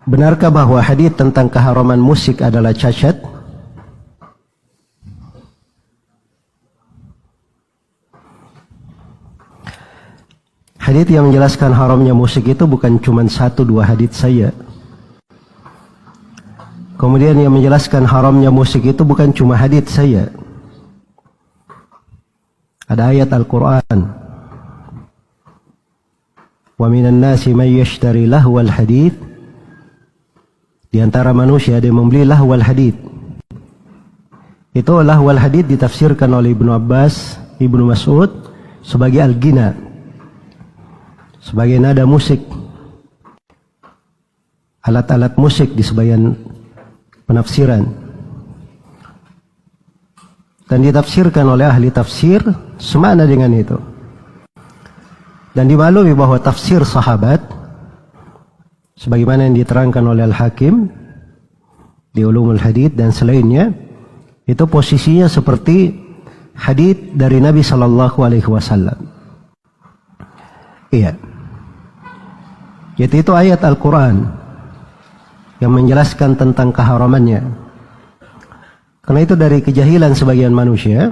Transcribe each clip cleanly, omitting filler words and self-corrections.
Benarkah bahwa hadits tentang keharaman musik adalah cacat? Hadits yang menjelaskan haramnya musik itu bukan cuma 1-2 hadits saja. Kemudian yang menjelaskan haramnya musik itu bukan cuma hadits saja. Ada ayat Al-Quran. Wa minan nasi man yashtari lahwal hadits. Di antara manusia ada yang membeli lahwal hadits. Itu lahwal hadits ditafsirkan oleh Ibnu Abbas, Ibnu Mas'ud sebagai al-ghina, sebagai nada musik, alat-alat musik di sebagian penafsiran. Dan ditafsirkan oleh ahli tafsir semana dengan itu. Dan dimaklumi bahwa tafsir sahabat, sebagaimana yang diterangkan oleh Al-Hakim di Ulumul Hadits dan selainnya, itu posisinya seperti hadits dari Nabi Sallallahu Alaihi Wasallam. Iya. Yaitu ayat Al-Quran yang menjelaskan tentang keharamannya. Karena itu dari kejahilan sebagian manusia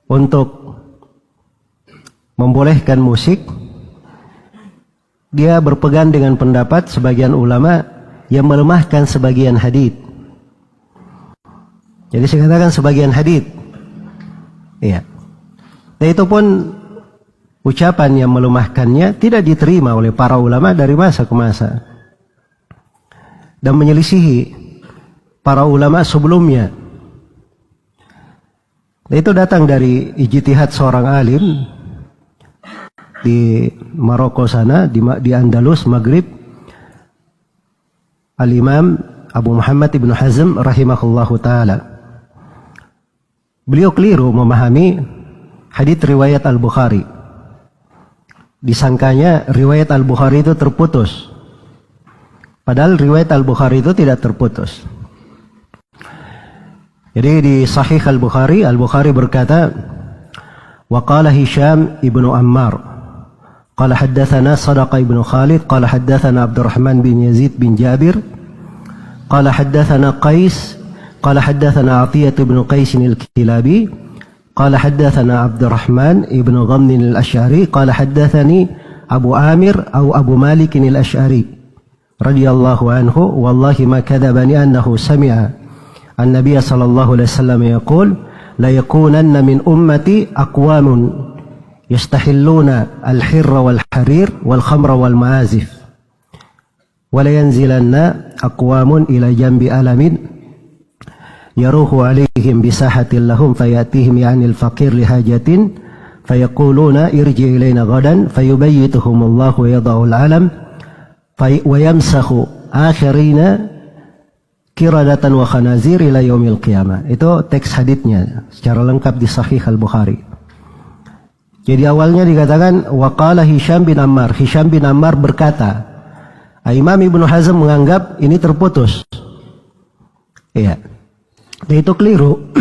untuk membolehkan musik, dia berpegang dengan pendapat sebagian ulama yang melemahkan sebagian hadits. Jadi saya katakan sebagian hadits. Iya. Dan itu pun ucapan yang melemahkannya tidak diterima oleh para ulama dari masa ke masa dan menyelisihi para ulama sebelumnya. Dan itu datang dari ijtihad seorang alim di Maroko sana, di Andalus, Maghrib, Al-Imam Abu Muhammad Ibn Hazm rahimahullahu ta'ala. Beliau keliru memahami hadits riwayat Al-Bukhari. Disangkanya riwayat Al-Bukhari itu terputus. Padahal riwayat Al-Bukhari itu tidak terputus. Jadi di Sahih Al-Bukhari, Al-Bukhari berkata, wa qala Hisham ibnu Ammar, qala haddathana Sadaqa ibnu Khalid, qala haddathana Abdurrahman bin Yazid bin Jabir, qala haddathana Qais, qala haddathana Atiyah ibnu Qais al-Kilabi, قال حدثنا عبد الرحمن ابن غمن الأشعري قال حدثني أبو عامر أو أبو مالك الأشعري رضي الله عنه والله ما كذبني أنه سمع النبي صلى الله عليه وسلم يقول لا يكونن من أمتي أقوام يستحلون الحر والحرير والخمر والمعازف ولا ينزلن أقوام إلى جنب ألم يروح عليهم بساحة لهم فيأتيهم يعني الفقير لحاجة فيقولون ارجع إلينا غدا فيبيتهم الله ويضع العلم ويمسخ آخرين كردة وخنازير إلى يوم القيامة. Itu teks haditsnya secara lengkap di Sahih Al-Bukhari. Jadi awalnya dikatakan waqala Hisham bin Ammar. Hisham bin Ammar berkata, Imam Ibnu Hazm menganggap ini terputus. Iya. Dan itu keliru.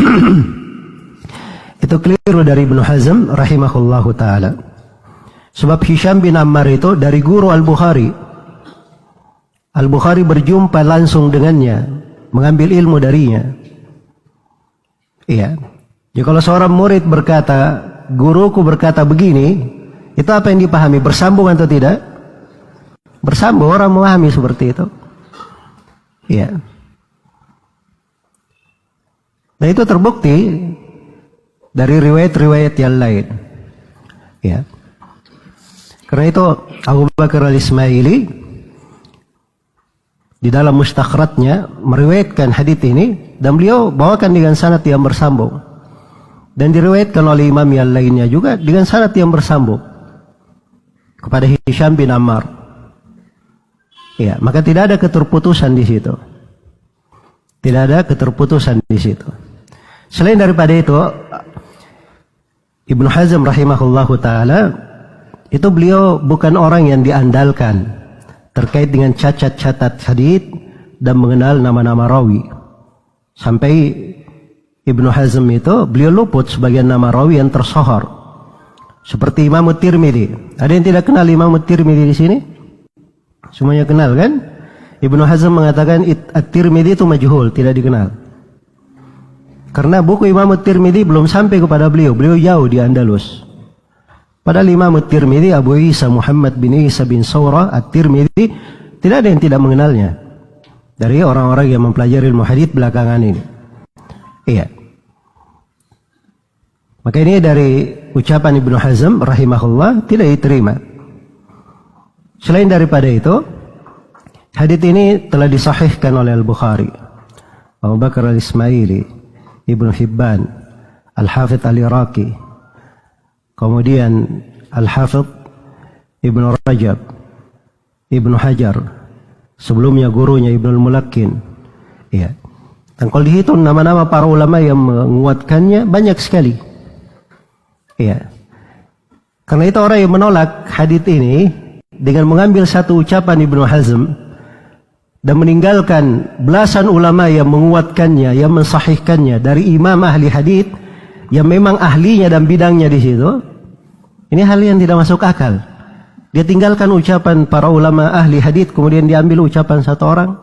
Itu keliru dari Ibnu Hazm rahimahullahu ta'ala. Sebab Hisham bin Ammar itu dari guru Al-Bukhari. Al-Bukhari berjumpa langsung dengannya, mengambil ilmu darinya. Iya. Jadi kalau seorang murid berkata, guruku berkata begini, itu apa yang dipahami? Bersambung atau tidak? Bersambung, orang memahami seperti itu. Iya. Nah itu terbukti dari riwayat-riwayat yang lain. Ya. Karena itu Abu Bakar Al-Ismaili di dalam mustakhratnya meriwayatkan hadits ini dan beliau bawakan dengan sanad yang bersambung. Dan diriwayatkan oleh imam yang lainnya juga dengan sanad yang bersambung kepada Hisham bin Ammar. Ya, maka tidak ada keterputusan di situ. Tidak ada keterputusan di situ. Selain daripada itu, Ibnu Hazm rahimahullahu ta'ala, itu beliau bukan orang yang diandalkan terkait dengan cacat-catat hadits dan mengenal nama-nama rawi. Sampai Ibnu Hazm itu, beliau luput sebagian nama rawi yang tersohor. Seperti Imam Tirmidzi. Ada yang tidak kenal Imam Tirmidzi di sini? Semuanya kenal kan? Ibnu Hazm mengatakan At-Tirmidzi itu majhul, tidak dikenal. Karena buku Imam At-Tirmidzi belum sampai kepada beliau. Beliau jauh di Andalus. Padahal Imam At-Tirmidzi, Abu Isa Muhammad bin Isa bin Sawrah At-Tirmidzi, tidak ada yang tidak mengenalnya dari orang-orang yang mempelajari ilmu hadits belakangan ini. Iya. Maka ini dari ucapan Ibnu Hazm rahimahullah tidak diterima. Selain daripada itu, hadits ini telah disahihkan oleh Al-Bukhari, Abu Bakar Al-Ismaili, Ibnu Hibban, Al-Hafidh Al-Iraqi, kemudian Al-Hafidh Ibnu Rajab, Ibnu Hajar, sebelumnya gurunya Ibnu Al-Mulakkin. Ya. Dan kalau dihitung nama-nama para ulama yang menguatkannya banyak sekali. Ya. Karena itu orang yang menolak hadits ini dengan mengambil satu ucapan Ibnu Hazm dan meninggalkan belasan ulama yang menguatkannya, yang mensahihkannya dari imam ahli hadits yang memang ahlinya dan bidangnya di situ. Ini hal yang tidak masuk akal. Dia tinggalkan ucapan para ulama ahli hadits, kemudian diambil ucapan satu orang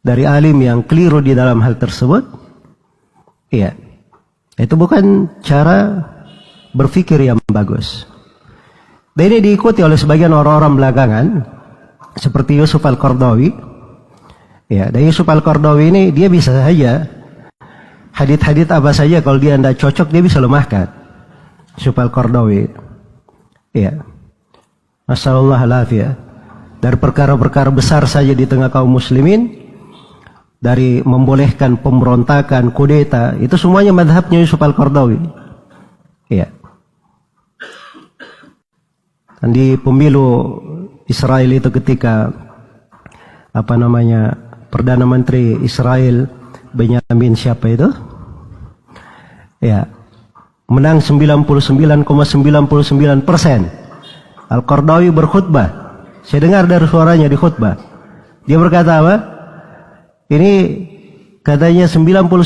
dari alim yang keliru di dalam hal tersebut. Iya. Itu bukan cara berpikir yang bagus. Dan ini diikuti oleh sebagian orang-orang belakangan seperti Yusuf Al-Qardawi. Ya, dan Yusuf Al-Qardawi ini dia bisa saja hadits-hadits apa saja kalau dia tidak cocok dia bisa lemahkan. Yusuf Al-Qardawi. Ya. Masyaallah alafiyah. Dari perkara-perkara besar saja di tengah kaum muslimin, dari membolehkan pemberontakan, kudeta, itu semuanya madhabnya Yusuf Al-Qardawi. Ya. Dan di pemilu Israel itu ketika Perdana Menteri Israel Benyamin siapa itu? Ya. Menang 99,99%. Al-Qardawi berkhutbah. Saya dengar dari suaranya di khutbah. Dia berkata apa? Ini katanya 99%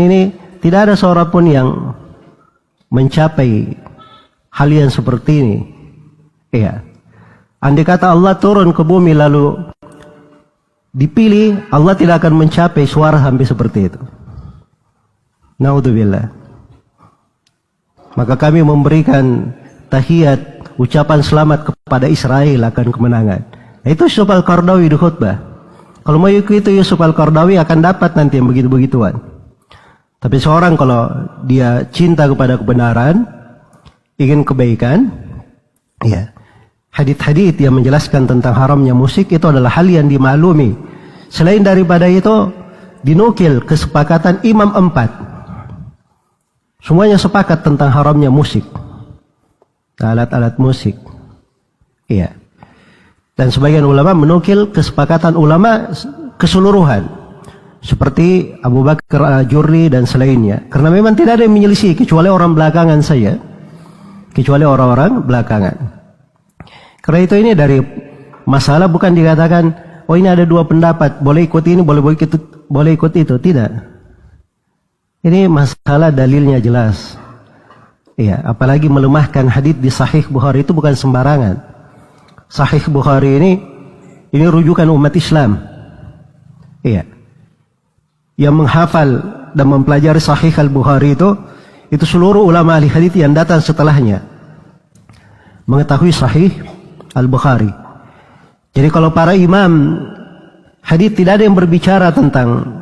ini tidak ada seorang pun yang mencapai hal yang seperti ini. Iya. Andai kata Allah turun ke bumi lalu dipilih, Allah tidak akan mencapai suara sampai seperti itu. Naudzubillah. Maka kami memberikan tahiyat, ucapan selamat kepada Israel akan kemenangan. Nah, itu Yusuf Al-Qardawi di khutbah. Kalau mau ikut itu Yusuf Al-Qardawi akan dapat nanti yang begitu-begituan. Tapi seorang kalau dia cinta kepada kebenaran, ingin kebaikan, ya, hadits-hadits yang menjelaskan tentang haramnya musik itu adalah hal yang dimaklumi. Selain daripada itu, dinukil kesepakatan Imam 4. Semuanya sepakat tentang haramnya musik. Alat-alat musik. Iya. Dan sebagian ulama menukil kesepakatan ulama keseluruhan. Seperti Abu Bakar Al-Jurri dan selainnya. Karena memang tidak ada yang menyelisih kecuali orang belakangan saja. Kecuali orang-orang belakangan. Karena itu ini dari masalah bukan dikatakan, oh ini ada dua pendapat, boleh ikut ini, boleh ikut itu. Tidak. Ini masalah dalilnya jelas. Iya, apalagi melemahkan hadits di Sahih Bukhari itu bukan sembarangan. Sahih Bukhari ini rujukan umat Islam. Iya. Yang menghafal dan mempelajari Sahih Al-Bukhari itu seluruh ulama ahli hadits yang datang setelahnya mengetahui Sahih Al-Bukhari. Jadi kalau para imam hadits tidak ada yang berbicara tentang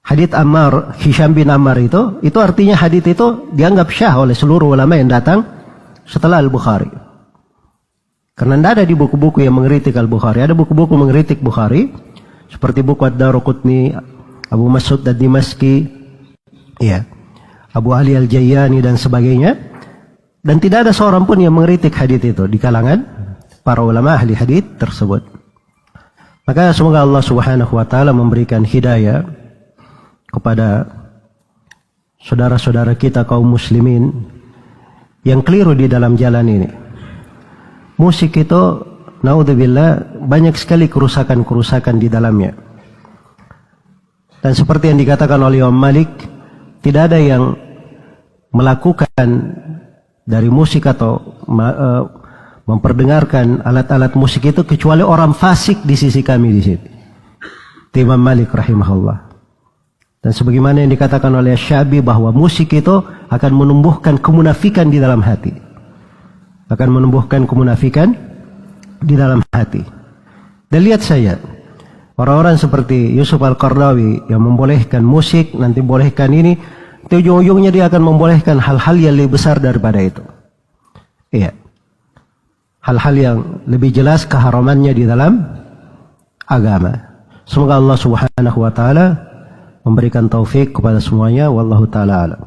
hadits Ammar, Hisham bin Ammar itu artinya hadits itu dianggap syah oleh seluruh ulama yang datang setelah Al-Bukhari. Karena tidak ada di buku-buku yang mengkritik Al-Bukhari. Ada buku-buku mengkritik Bukhari seperti buku Ad-Daruqutni, Abu Mas'ud Ad-Dimaski, ya, Abu Ali Al-Jayyani dan sebagainya. Dan tidak ada seorang pun yang mengkritik hadits itu di kalangan para ulama ahli hadits tersebut. Maka semoga Allah Subhanahu wa taala memberikan hidayah kepada saudara-saudara kita kaum muslimin yang keliru di dalam jalan ini. Musik itu, naudzubillah, banyak sekali kerusakan-kerusakan di dalamnya. Dan seperti yang dikatakan oleh Imam Malik, tidak ada yang melakukan dari musik atau memperdengarkan alat-alat musik itu kecuali orang fasik di sisi kami di situ. Imam Malik rahimahullah. Dan sebagaimana yang dikatakan oleh Syabi bahwa musik itu akan menumbuhkan kemunafikan di dalam hati. Akan menumbuhkan kemunafikan di dalam hati. Dan lihat saya, orang-orang seperti Yusuf Al-Qardawi yang membolehkan musik, nanti bolehkan ini, ujung-ujungnya dia akan membolehkan hal-hal yang lebih besar daripada itu. Iya. Hal-hal yang lebih jelas keharamannya di dalam agama. Semoga Allah Subhanahu wa taala memberikan taufik kepada semuanya. Wallahu taala alam.